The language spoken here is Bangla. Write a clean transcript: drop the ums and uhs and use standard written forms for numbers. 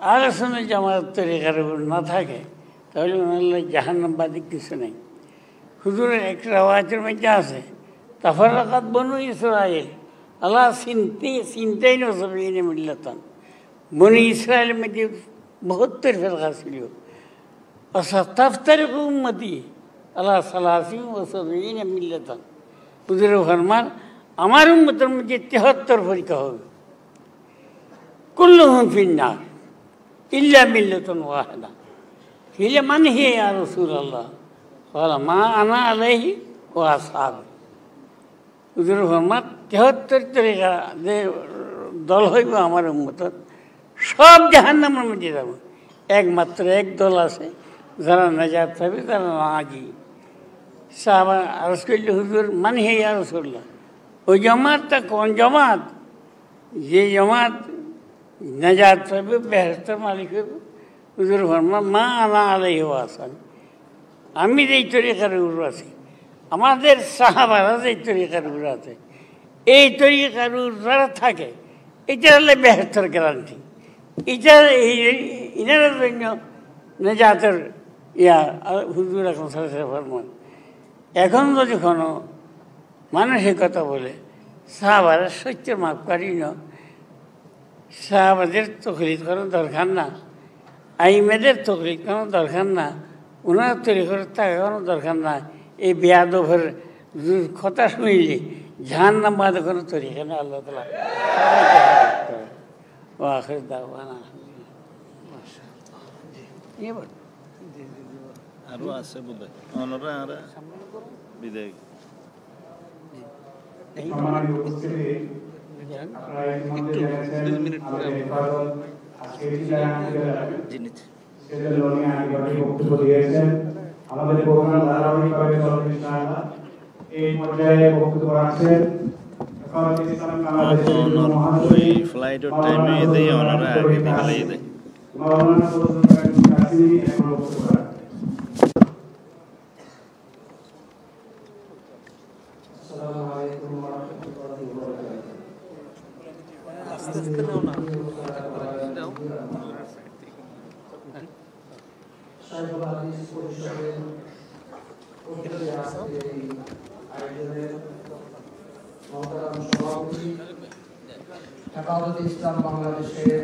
আহলে সুন্নাত জামাত তরিকার উপর না থাকে তাহলে ওনার জাহান্নামবাদী কিছু নেই। হুজুরের একটা রাওয়ায়াতের মধ্যে আছে তাফাররাকাত বনু ইসরাইল আলা সিনতাইন ওয়া সাবঈনা মিল্লাতান। বনু ইসরায়েলের মধ্যে 72 ফিরকা ছিল। সাতাফতারিকু উম্মতি আলা সালাসিন ওয়া সাবঈনা মিল্লাতান। হুজুরে ফরমান আমার উম্মতের মধ্যে 73 ফিরকা হবে, কুল্লুহুম ফিন্নার ইল্লা মিল্লাতুন ওয়াহিদা। قيل من هي يا رسول الله؟ قال ما أنا عليه وأصحابي। হুজুর ফরমান 73 তরিকা যে দল হইব আমার উম্মতের সব জাহান্নামের মধ্যে যাব, একমাত্র এক দল আছে যারা নাজাত পাবে, তারা নাজি। সাহাবা আরজ করল হুজুর মান হে ইয়া রাসূলুল্লাহ, ওই জামাতটা কোন জামাত? যে জামাত নাজাত পাবে, বেহেশতের মালিক হবে। হুজুর ফরমান মা আনা আলাইহি ওয়া আসহাবি, আমি যেই তরিকার উপর আছি, আমাদের সাহাবারা যেই তরিকার উপর আছে, এই তরিকার উপর যারা থাকে এটা হলে বেহেশতের গ্যারান্টি। এটা ইনার জন্য নাজাতের হুজুর এখন ফরমান। এখন যদি কোনো মানুষের কথা বলে সাহাবারা সত্য মাফ করি না, সাহাবাদের তকলিদ করার দরকার না, আইমেদের তকলিদ করার দরকার না, ওনার তরিকার থাকার দরকার না, এই বেয়াদবের কথা শুনলে জাহান্নাম বাদ কোনো তরিকা নেই। আল্লাহ তাআলা ও আখির দাওয়ানা আরো আছে বোধহয় অনরা আর বিদায়। সম্মানিত উপস্থিতি, আপনারা ইতিমধ্যে জেনেছেন আমাদের হেফাজত আজকে বক্তব্য দিয়েছেন। আমাদের প্রোগ্রাম ধারাবাহিকভাবে চলবে ইনশাআল্লাহ। এই পর্যায়ে বক্তব্য রাখছেন ফ্লাইটের টাইমে এদের অনারা আগে বিকালে এদের মাওলানা ফজলুল কাসিমি এখন বক্তব্য রাখছেন। আসসালামু আলাইকুম ওয়া রাহমাতুল্লাহি ওয়া বারাকাতুহু। আস্তে নাও না শাইখুল হাদিস পরিষদের আয়োজনের মহতারাম সভাপতি হেফাজতে ইসলাম বাংলাদেশের